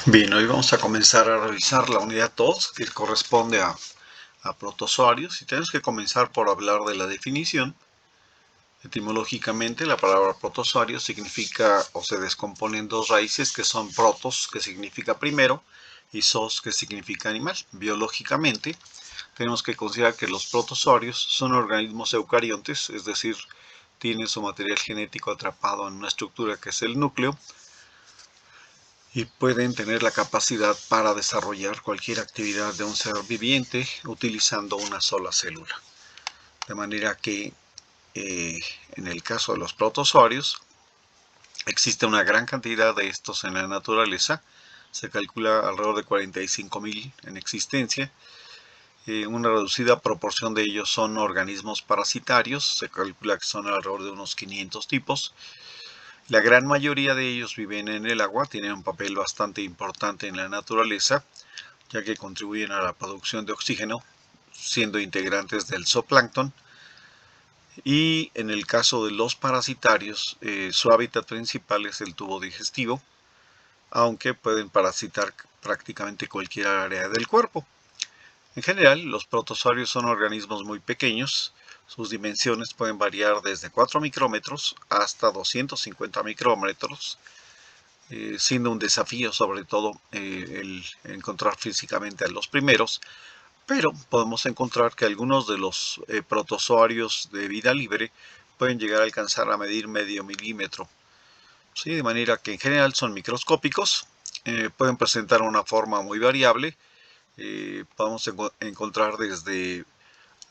Bien, hoy vamos a comenzar a revisar la unidad 2 que corresponde a protozoarios y tenemos que comenzar por hablar de la definición. Etimológicamente, la palabra protozoario significa o se descompone en dos raíces que son protos, que significa primero, y zoos, que significa animal. Biológicamente, tenemos que considerar que los protozoarios son organismos eucariontes, es decir, tienen su material genético atrapado en una estructura que es el núcleo, y pueden tener la capacidad para desarrollar cualquier actividad de un ser viviente utilizando una sola célula. De manera que en el caso de los protozoarios existe una gran cantidad de estos en la naturaleza. Se calcula alrededor de 45.000 en existencia. Una reducida proporción de ellos son organismos parasitarios. Se calcula que son alrededor de unos 500 tipos. La gran mayoría de ellos viven en el agua, tienen un papel bastante importante en la naturaleza, ya que contribuyen a la producción de oxígeno, siendo integrantes del zooplancton. Y en el caso de los parasitarios, su hábitat principal es el tubo digestivo, aunque pueden parasitar prácticamente cualquier área del cuerpo. En general, los protozoarios son organismos muy pequeños. Sus dimensiones pueden variar desde 4 micrómetros hasta 250 micrómetros, siendo un desafío sobre todo el encontrar físicamente a los primeros, pero podemos encontrar que algunos de los protozoarios de vida libre pueden llegar a alcanzar a medir medio milímetro, ¿sí? De manera que en general son microscópicos, pueden presentar una forma muy variable. Podemos encontrar desde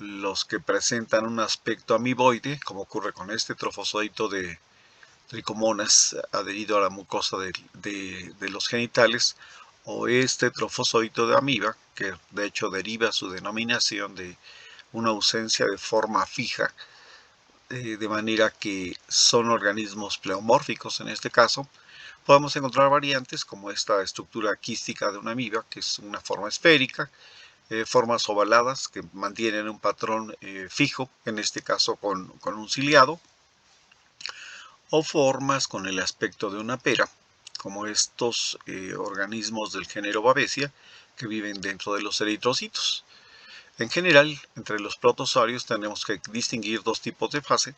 los que presentan un aspecto amiboide, como ocurre con este trofozoito de tricomonas adherido a la mucosa de los genitales, o este trofozoito de amiba, que de hecho deriva su denominación de una ausencia de forma fija, de manera que son organismos pleomórficos en este caso. Podemos encontrar variantes como esta estructura quística de una amiba, que es una forma esférica, formas ovaladas que mantienen un patrón fijo, en este caso con un ciliado, o formas con el aspecto de una pera, como estos organismos del género Babesia que viven dentro de los eritrocitos. En general, entre los protozoarios tenemos que distinguir dos tipos de fase.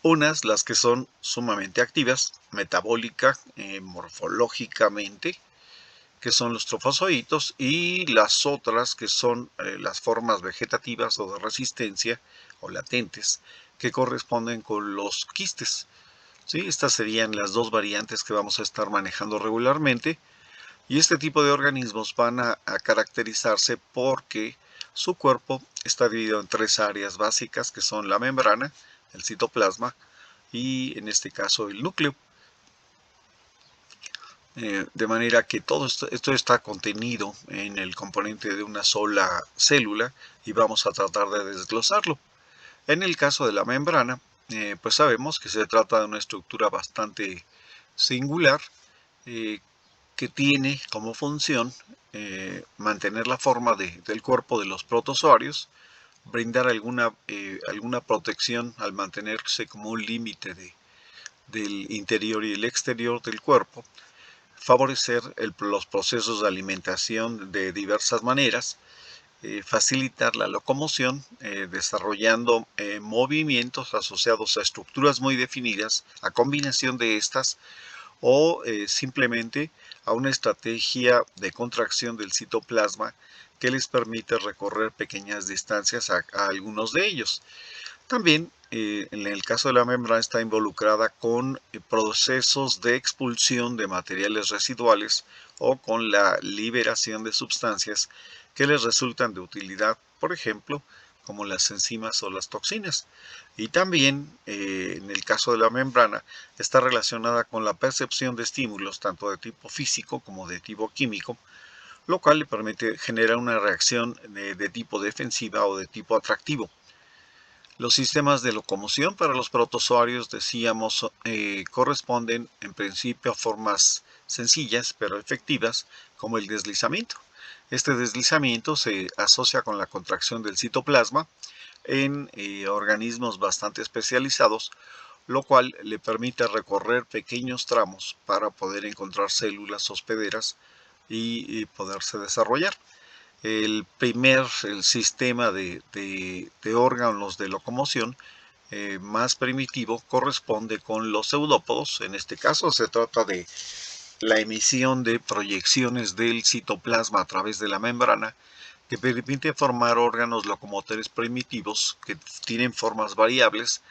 Unas, las que son sumamente activas, metabólica, morfológicamente, que son los trofozoitos, y las otras que son las formas vegetativas o de resistencia o latentes, que corresponden con los quistes. ¿Sí? Estas serían las dos variantes que vamos a estar manejando regularmente, y este tipo de organismos van a caracterizarse porque su cuerpo está dividido en tres áreas básicas, que son la membrana, el citoplasma y en este caso el núcleo. De manera que todo esto está contenido en el componente de una sola célula y vamos a tratar de desglosarlo. En el caso de la membrana, pues sabemos que se trata de una estructura bastante singular, eh, que tiene como función mantener la forma del cuerpo de los protozoarios, brindar alguna protección al mantenerse como un límite del interior y el exterior del cuerpo, favorecer los procesos de alimentación de diversas maneras, facilitar la locomoción, desarrollando movimientos asociados a estructuras muy definidas, a combinación de estas, o simplemente a una estrategia de contracción del citoplasma que les permite recorrer pequeñas distancias a algunos de ellos. También, en el caso de la membrana, está involucrada con procesos de expulsión de materiales residuales o con la liberación de sustancias que les resultan de utilidad, por ejemplo, como las enzimas o las toxinas. Y también, en el caso de la membrana, está relacionada con la percepción de estímulos, tanto de tipo físico como de tipo químico, lo cual le permite generar una reacción de tipo defensiva o de tipo atractivo. Los sistemas de locomoción para los protozoarios, decíamos, corresponden en principio a formas sencillas pero efectivas, como el deslizamiento. Este deslizamiento se asocia con la contracción del citoplasma en organismos bastante especializados, lo cual le permite recorrer pequeños tramos para poder encontrar células hospederas y poderse desarrollar. El sistema de órganos de locomoción más primitivo corresponde con los pseudópodos. En este caso se trata de la emisión de proyecciones del citoplasma a través de la membrana, que permite formar órganos locomotores primitivos que tienen formas variables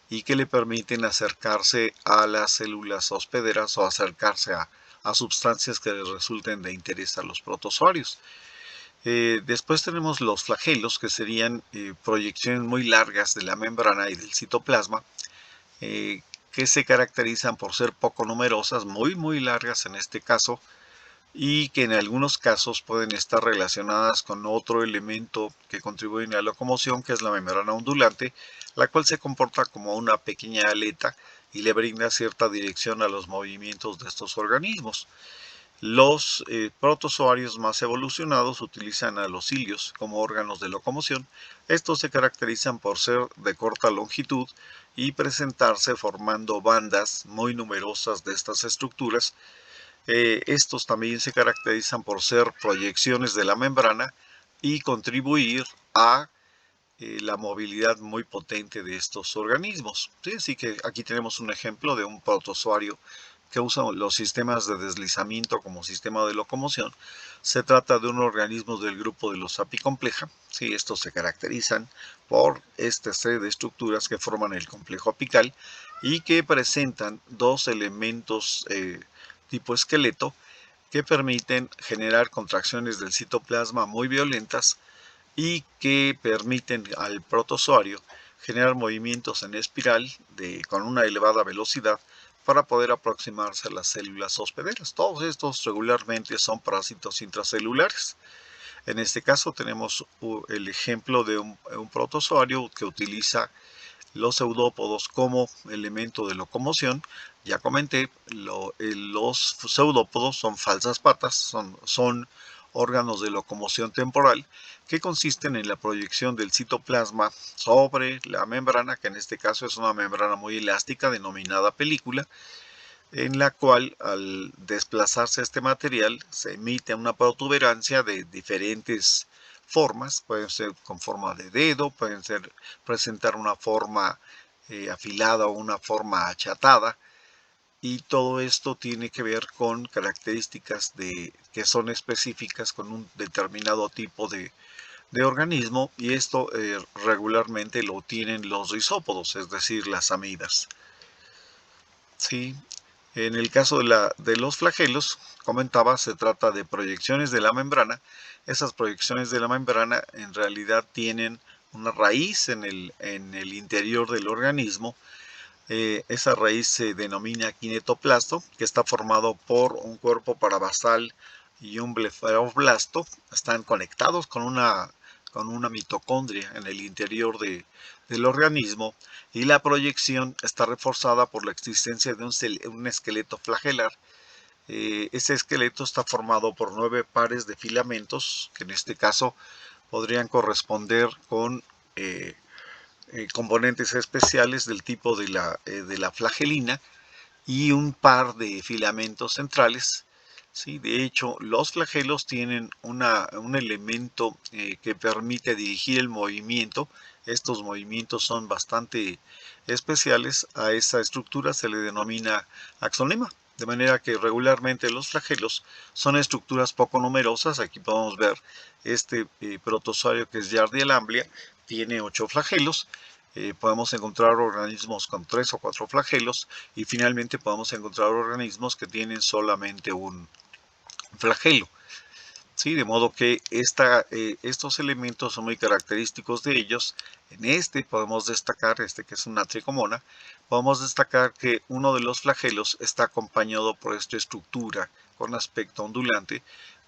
y que le permiten acercarse a las células hospederas o acercarse a sustancias que les resulten de interés a los protozoarios. Después tenemos los flagelos, que serían proyecciones muy largas de la membrana y del citoplasma, que se caracterizan por ser poco numerosas, muy largas en este caso, y que en algunos casos pueden estar relacionadas con otro elemento que contribuye a la locomoción, que es la membrana ondulante, la cual se comporta como una pequeña aleta y le brinda cierta dirección a los movimientos de estos organismos. Los protozoarios más evolucionados utilizan a los cilios como órganos de locomoción. Estos se caracterizan por ser de corta longitud y presentarse formando bandas muy numerosas de estas estructuras. Estos también se caracterizan por ser proyecciones de la membrana y contribuir a la movilidad muy potente de estos organismos. ¿Sí? Así que aquí tenemos un ejemplo de un protozoario que usa los sistemas de deslizamiento como sistema de locomoción. Se trata de un organismo del grupo de los apicompleja. ¿Sí? Estos se caracterizan por esta serie de estructuras que forman el complejo apical y que presentan dos elementos tipo esqueleto que permiten generar contracciones del citoplasma muy violentas y que permiten al protozoario generar movimientos en espiral con una elevada velocidad para poder aproximarse a las células hospederas. Todos estos regularmente son parásitos intracelulares. En este caso tenemos el ejemplo de un protozoario que utiliza los pseudópodos como elemento de locomoción. Ya comenté, los pseudópodos son falsas patas, son órganos de locomoción temporal que consisten en la proyección del citoplasma sobre la membrana, que en este caso es una membrana muy elástica denominada película, en la cual al desplazarse este material se emite una protuberancia de diferentes formas. Pueden ser con forma de dedo, pueden presentar una forma afilada o una forma achatada, y todo esto tiene que ver con características que son específicas con un determinado tipo de organismo, y esto regularmente lo tienen los rizópodos, es decir, las amibas. Sí. En el caso de los flagelos, comentaba, se trata de proyecciones de la membrana. Esas proyecciones de la membrana en realidad tienen una raíz en el interior del organismo. Esa raíz se denomina kinetoplasto, que está formado por un cuerpo parabasal y un blefaroblasto. Están conectados con una mitocondria en el interior del organismo, y la proyección está reforzada por la existencia de un esqueleto flagelar. Ese esqueleto está formado por 9 pares de filamentos, que en este caso podrían corresponder con componentes especiales del tipo de la flagelina, y un par de filamentos centrales. ¿Sí? De hecho, los flagelos tienen un elemento que permite dirigir el movimiento. Estos movimientos son bastante especiales. A esa estructura se le denomina axonema. De manera que regularmente los flagelos son estructuras poco numerosas. Aquí podemos ver este protozoario, que es Giardia lamblia, tiene 8 flagelos. Podemos encontrar organismos con 3 o 4 flagelos, y finalmente podemos encontrar organismos que tienen solamente un flagelo. ¿Sí? De modo que estos elementos son muy característicos de ellos. En este podemos destacar, que es una tricomona, podemos destacar que uno de los flagelos está acompañado por esta estructura con aspecto ondulante,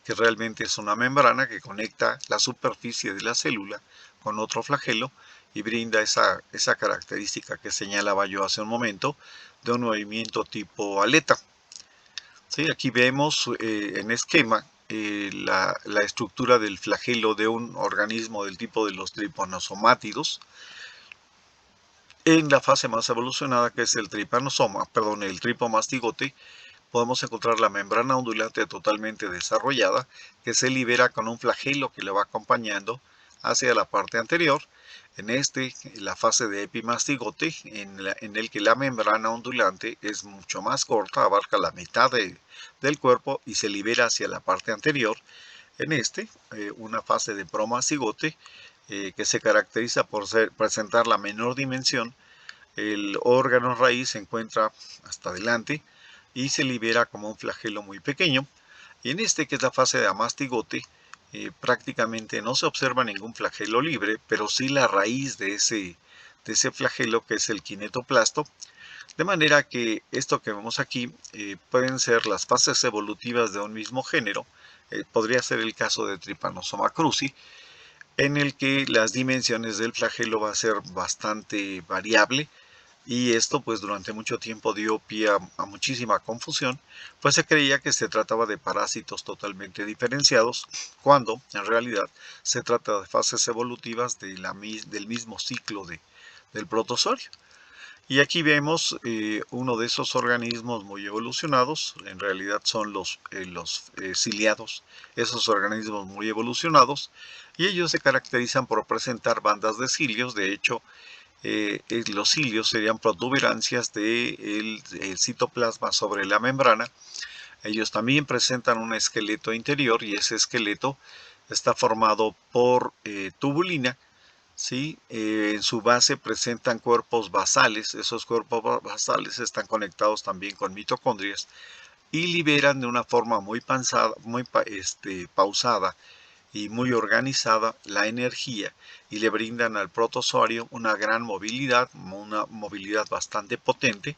que realmente es una membrana que conecta la superficie de la célula con otro flagelo y brinda esa característica que señalaba yo hace un momento de un movimiento tipo aleta. ¿Sí? Aquí vemos en esquema la estructura del flagelo de un organismo del tipo de los tripanosomátidos en la fase más evolucionada, que es el tripomastigote, podemos encontrar la membrana ondulante totalmente desarrollada, que se libera con un flagelo que le va acompañando hacia la parte anterior. En la fase de epimastigote, en el que la membrana ondulante es mucho más corta, abarca la mitad del cuerpo y se libera hacia la parte anterior. En una fase de promastigote, que se caracteriza por presentar la menor dimensión, el órgano raíz se encuentra hasta adelante y se libera como un flagelo muy pequeño. Y que es la fase de amastigote, prácticamente no se observa ningún flagelo libre, pero sí la raíz de ese flagelo, que es el kinetoplasto. De manera que esto que vemos aquí pueden ser las fases evolutivas de un mismo género. Podría ser el caso de Trypanosoma cruzi, en el que las dimensiones del flagelo va a ser bastante variable, y esto pues durante mucho tiempo dio pie a muchísima confusión, pues se creía que se trataba de parásitos totalmente diferenciados, cuando en realidad se trata de fases evolutivas del mismo ciclo del protozoario. Y aquí vemos uno de esos organismos muy evolucionados. En realidad son los ciliados, esos organismos muy evolucionados, y ellos se caracterizan por presentar bandas de cilios. De hecho, los cilios serían protuberancias del citoplasma sobre la membrana. Ellos también presentan un esqueleto interior, y ese esqueleto está formado por tubulina. ¿Sí? En su base presentan cuerpos basales. Esos cuerpos basales están conectados también con mitocondrias y liberan de una forma muy pausada y muy organizada la energía, y le brindan al protozoario una gran movilidad, una movilidad bastante potente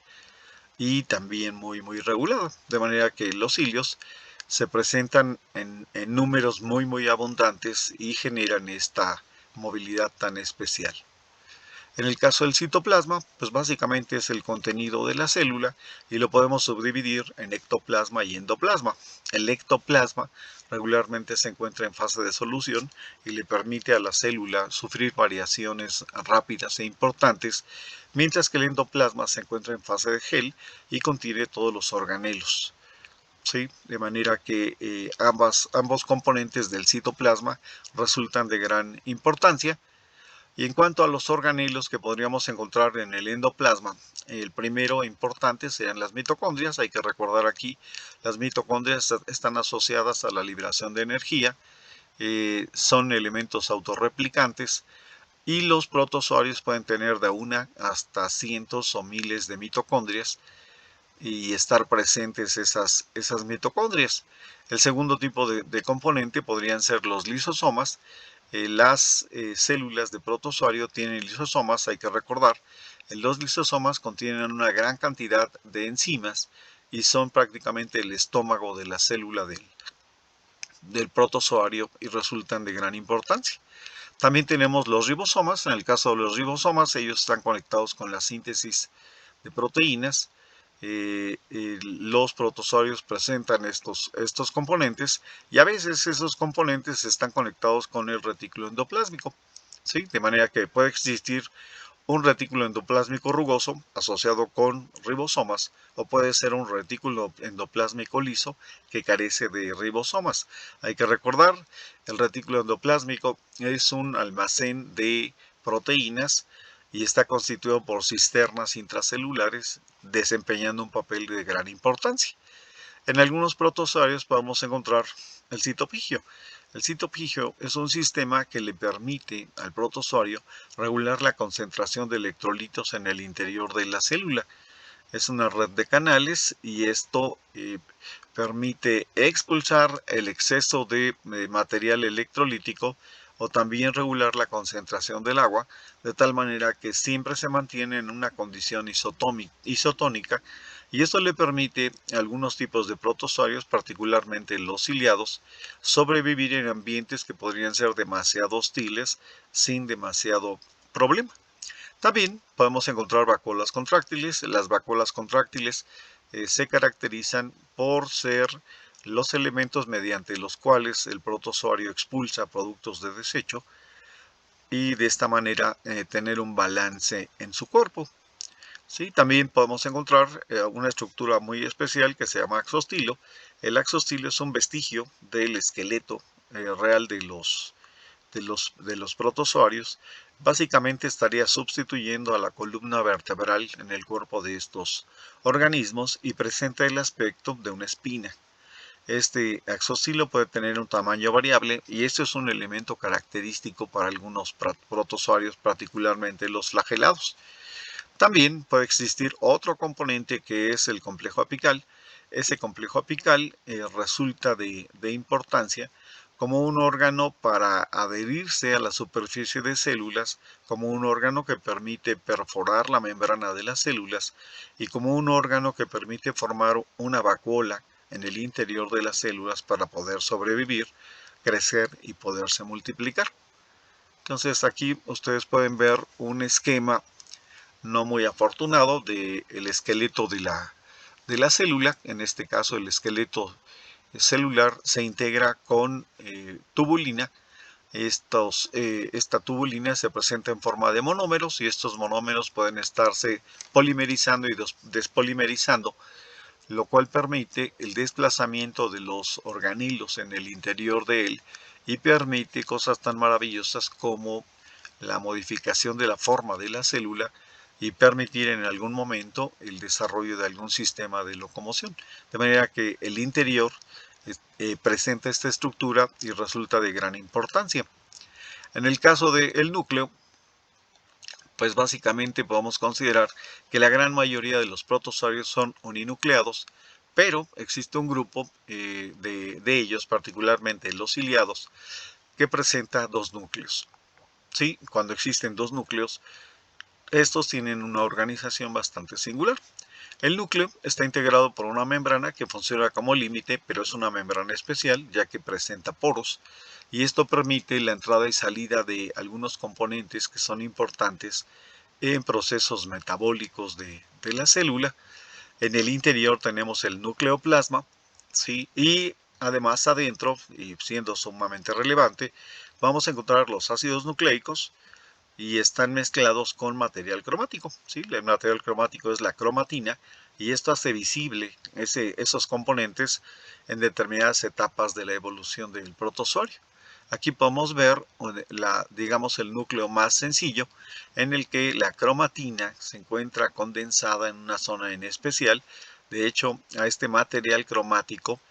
y también muy regulada, de manera que los cilios se presentan en números muy abundantes y generan esta movilidad tan especial. En el caso del citoplasma, pues básicamente es el contenido de la célula, y lo podemos subdividir en ectoplasma y endoplasma. El ectoplasma regularmente se encuentra en fase de solución y le permite a la célula sufrir variaciones rápidas e importantes, mientras que el endoplasma se encuentra en fase de gel y contiene todos los organelos. ¿Sí? De manera que ambos componentes del citoplasma resultan de gran importancia. Y en cuanto a los organelos que podríamos encontrar en el endoplasma, el primero importante serían las mitocondrias. Hay que recordar aquí, las mitocondrias están asociadas a la liberación de energía, son elementos autorreplicantes, y los protozoarios pueden tener de una hasta cientos o miles de mitocondrias y estar presentes esas mitocondrias. El segundo tipo de componente podrían ser los lisosomas. Las células de protozoario tienen lisosomas. Hay que recordar, los lisosomas contienen una gran cantidad de enzimas y son prácticamente el estómago de la célula del protozoario, y resultan de gran importancia. También tenemos los ribosomas. En el caso de los ribosomas, ellos están conectados con la síntesis de proteínas. Los protozoarios presentan estos componentes, y a veces esos componentes están conectados con el retículo endoplásmico, ¿sí? De manera que puede existir un retículo endoplásmico rugoso asociado con ribosomas, o puede ser un retículo endoplásmico liso que carece de ribosomas. Hay que recordar, el retículo endoplásmico es un almacén de proteínas y está constituido por cisternas intracelulares, desempeñando un papel de gran importancia. En algunos protozoarios podemos encontrar el citopigio. El citopigio es un sistema que le permite al protozoario regular la concentración de electrolitos en el interior de la célula. Es una red de canales, y esto permite expulsar el exceso de material electrolítico, o también regular la concentración del agua, de tal manera que siempre se mantiene en una condición isotónica, y esto le permite a algunos tipos de protozoarios, particularmente los ciliados, sobrevivir en ambientes que podrían ser demasiado hostiles sin demasiado problema. También podemos encontrar vacuolas contráctiles. Las vacuolas contráctiles se caracterizan por ser los elementos mediante los cuales el protozoario expulsa productos de desecho, y de esta manera tener un balance en su cuerpo. Sí, también podemos encontrar una estructura muy especial que se llama axostilo. El axostilo es un vestigio del esqueleto real de los protozoarios. Básicamente estaría sustituyendo a la columna vertebral en el cuerpo de estos organismos y presenta el aspecto de una espina. Este axostilo puede tener un tamaño variable y esto es un elemento característico para algunos protozoarios, particularmente los flagelados. También puede existir otro componente que es el complejo apical. Ese complejo apical resulta de importancia como un órgano para adherirse a la superficie de células, como un órgano que permite perforar la membrana de las células y como un órgano que permite formar una vacuola en el interior de las células para poder sobrevivir, crecer y poderse multiplicar. Entonces aquí ustedes pueden ver un esquema no muy afortunado del esqueleto de la célula. En este caso el esqueleto celular se integra con tubulina. Esta tubulina se presenta en forma de monómeros y estos monómeros pueden estarse polimerizando y despolimerizando, lo cual permite el desplazamiento de los organilos en el interior de él y permite cosas tan maravillosas como la modificación de la forma de la célula y permitir en algún momento el desarrollo de algún sistema de locomoción. De manera que el interior presenta esta estructura y resulta de gran importancia. En el caso del núcleo, pues básicamente podemos considerar que la gran mayoría de los protozoarios son uninucleados, pero existe un grupo de ellos, particularmente los ciliados, que presenta dos núcleos. ¿Sí? Cuando existen dos núcleos, estos tienen una organización bastante singular. El núcleo está integrado por una membrana que funciona como límite, pero es una membrana especial ya que presenta poros y esto permite la entrada y salida de algunos componentes que son importantes en procesos metabólicos de la célula. En el interior tenemos el nucleoplasma, ¿sí? Y además adentro, y siendo sumamente relevante, vamos a encontrar los ácidos nucleicos, y están mezclados con material cromático. ¿Sí? El material cromático es la cromatina y esto hace visible esos componentes en determinadas etapas de la evolución del protozoario. Aquí podemos ver, digamos, el núcleo más sencillo en el que la cromatina se encuentra condensada en una zona en especial. De hecho, a este material cromático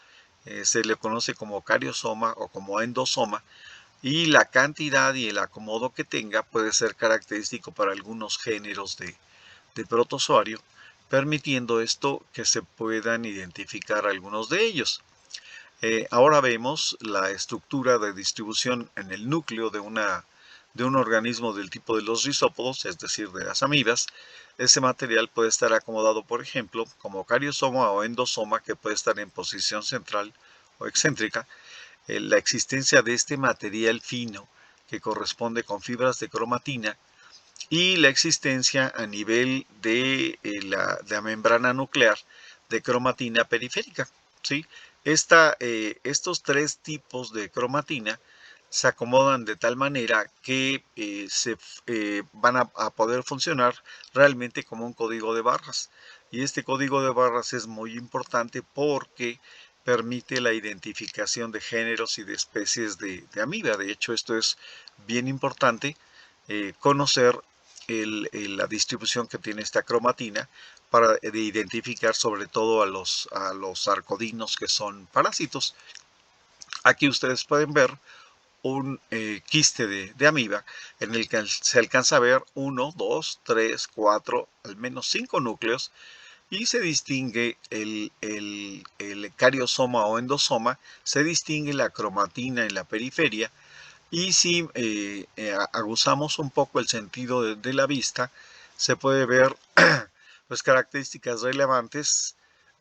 se le conoce como cariosoma o como endosoma, y la cantidad y el acomodo que tenga puede ser característico para algunos géneros de protozoario, permitiendo esto que se puedan identificar algunos de ellos. Ahora vemos la estructura de distribución en el núcleo de un organismo del tipo de los rizópodos, es decir, de las amibas. Ese material puede estar acomodado, por ejemplo, como cariosoma o endosoma, que puede estar en posición central o excéntrica. La existencia de este material fino que corresponde con fibras de cromatina y la existencia a nivel de la membrana nuclear de cromatina periférica. ¿Sí? Estos tres tipos de cromatina se acomodan de tal manera que van a poder funcionar realmente como un código de barras. Y este código de barras es muy importante porque permite la identificación de géneros y de especies de amiba. De hecho, esto es bien importante, conocer la distribución que tiene esta cromatina para identificar sobre todo a los arcodinos, que son parásitos. Aquí ustedes pueden ver un quiste de amiba en el que se alcanza a ver 1, 2, 3, 4, al menos 5 núcleos, y se distingue el cariosoma o endosoma, se distingue la cromatina en la periferia, y si aguzamos un poco el sentido de la vista, se puede ver pues, características relevantes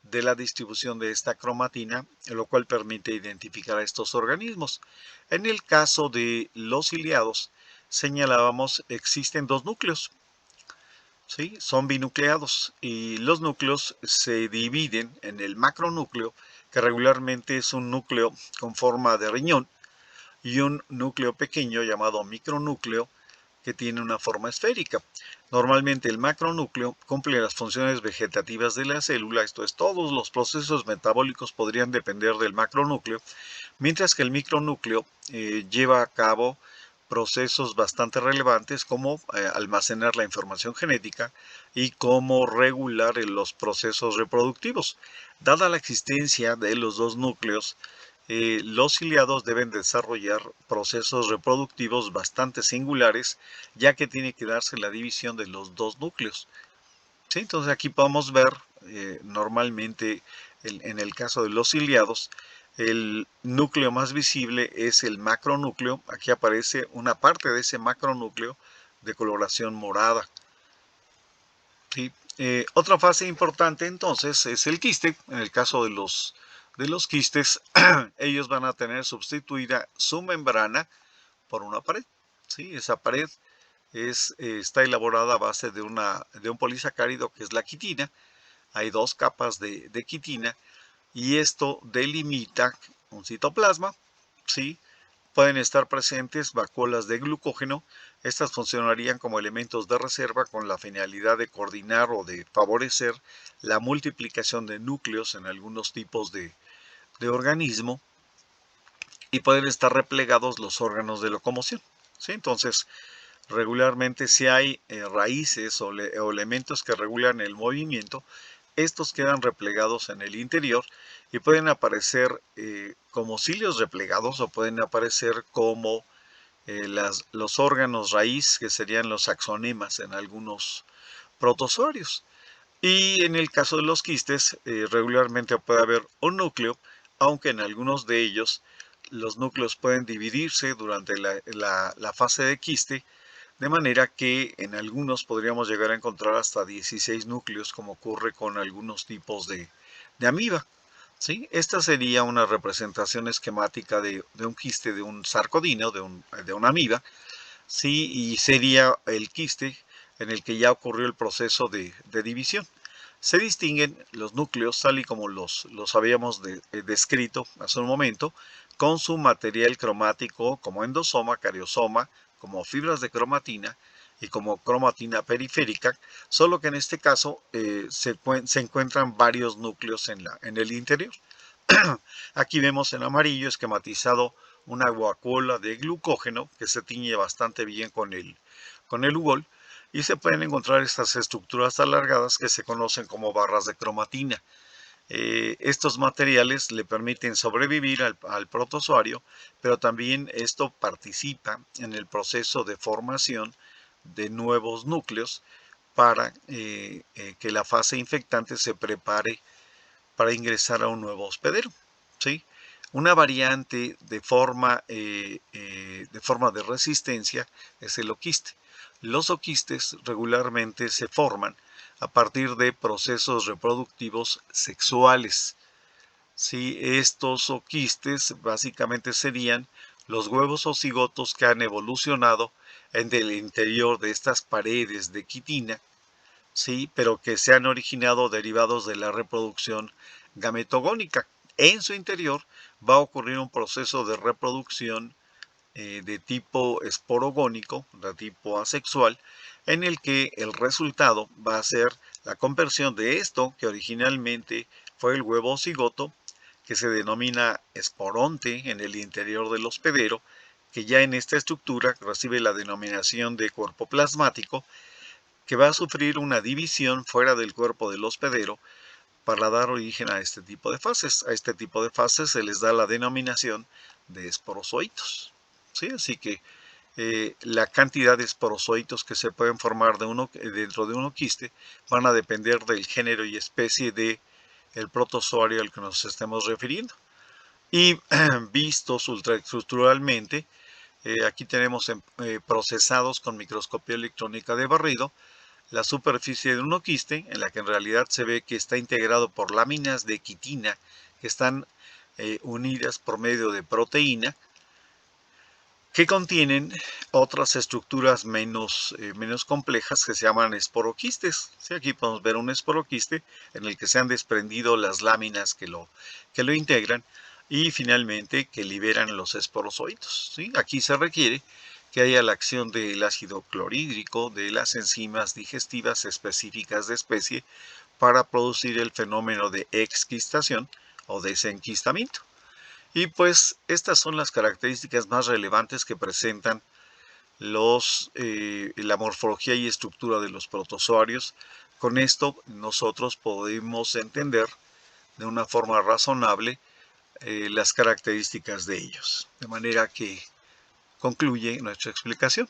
de la distribución de esta cromatina, lo cual permite identificar a estos organismos. En el caso de los ciliados, señalábamos existen dos núcleos, ¿sí? Son binucleados y los núcleos se dividen en el macronúcleo, que regularmente es un núcleo con forma de riñón, y un núcleo pequeño llamado micronúcleo, que tiene una forma esférica. Normalmente el macronúcleo cumple las funciones vegetativas de la célula, esto es, todos los procesos metabólicos podrían depender del macronúcleo, mientras que el micronúcleo lleva a cabo procesos bastante relevantes como almacenar la información genética y cómo regular los procesos reproductivos. Dada la existencia de los dos núcleos, los ciliados deben desarrollar procesos reproductivos bastante singulares, ya que tiene que darse la división de los dos núcleos. ¿Sí? Entonces aquí podemos ver normalmente en el caso de los ciliados, el núcleo más visible es el macronúcleo. Aquí aparece una parte de ese macronúcleo de coloración morada. ¿Sí? Otra fase importante entonces es el quiste. En el caso de los quistes, ellos van a tener sustituida su membrana por una pared. ¿Sí? Esa pared está elaborada a base de un polisacárido que es la quitina. Hay dos capas de quitina y esto delimita un citoplasma. ¿Sí? Pueden estar presentes vacuolas de glucógeno. Estas funcionarían como elementos de reserva con la finalidad de coordinar o de favorecer la multiplicación de núcleos en algunos tipos de organismo, y pueden estar replegados los órganos de locomoción. ¿Sí? Entonces, regularmente si hay raíces o elementos que regulan el movimiento, estos quedan replegados en el interior y pueden aparecer como cilios replegados o pueden aparecer como los órganos raíz, que serían los axonemas en algunos protozoarios. Y en el caso de los quistes, regularmente puede haber un núcleo, aunque en algunos de ellos los núcleos pueden dividirse durante la fase de quiste, de manera que en algunos podríamos llegar a encontrar hasta 16 núcleos, como ocurre con algunos tipos de amiba. ¿Sí? Esta sería una representación esquemática de un quiste de un sarcodino, de una amiba. ¿Sí? Y sería el quiste en el que ya ocurrió el proceso de división. Se distinguen los núcleos, tal y como los habíamos descrito hace un momento, con su material cromático como endosoma, cariosoma, como fibras de cromatina y como cromatina periférica, solo que en este caso se encuentran varios núcleos en el interior. Aquí vemos en amarillo esquematizado una vacuola de glucógeno que se tiñe bastante bien con el UOL, y se pueden encontrar estas estructuras alargadas que se conocen como barras de cromatina. Estos materiales le permiten sobrevivir al protozoario, pero también esto participa en el proceso de formación de nuevos núcleos para que la fase infectante se prepare para ingresar a un nuevo hospedero. ¿Sí? Una variante de forma de resistencia es el oquiste. Los oquistes regularmente se forman a partir de procesos reproductivos sexuales. ¿Sí? Estos oquistes básicamente serían los huevos o cigotos que han evolucionado en el interior de estas paredes de quitina, ¿sí? Pero que se han originado derivados de la reproducción gametogónica. En su interior va a ocurrir un proceso de reproducción de tipo esporogónico, de tipo asexual, en el que el resultado va a ser la conversión de esto, que originalmente fue el huevo cigoto, que se denomina esporonte en el interior del hospedero, que ya en esta estructura recibe la denominación de cuerpo plasmático, que va a sufrir una división fuera del cuerpo del hospedero para dar origen a este tipo de fases. A este tipo de fases se les da la denominación de esporozoitos. ¿Sí? Así que la cantidad de esporozoitos que se pueden formar dentro de un oquiste van a depender del género y especie del protozoario al que nos estemos refiriendo. Y vistos ultraestructuralmente, aquí tenemos procesados con microscopía electrónica de barrido la superficie de un oquiste, en la que en realidad se ve que está integrado por láminas de quitina que están unidas por medio de proteína, que contienen otras estructuras menos complejas que se llaman esporoquistes. ¿Sí? Aquí podemos ver un esporoquiste en el que se han desprendido las láminas que lo integran y finalmente que liberan los esporozoitos. ¿Sí? Aquí se requiere que haya la acción del ácido clorhídrico de las enzimas digestivas específicas de especie para producir el fenómeno de exquistación o desenquistamiento. Y pues estas son las características más relevantes que presentan la morfología y estructura de los protozoarios. Con esto nosotros podemos entender de una forma razonable las características de ellos. De manera que concluye nuestra explicación.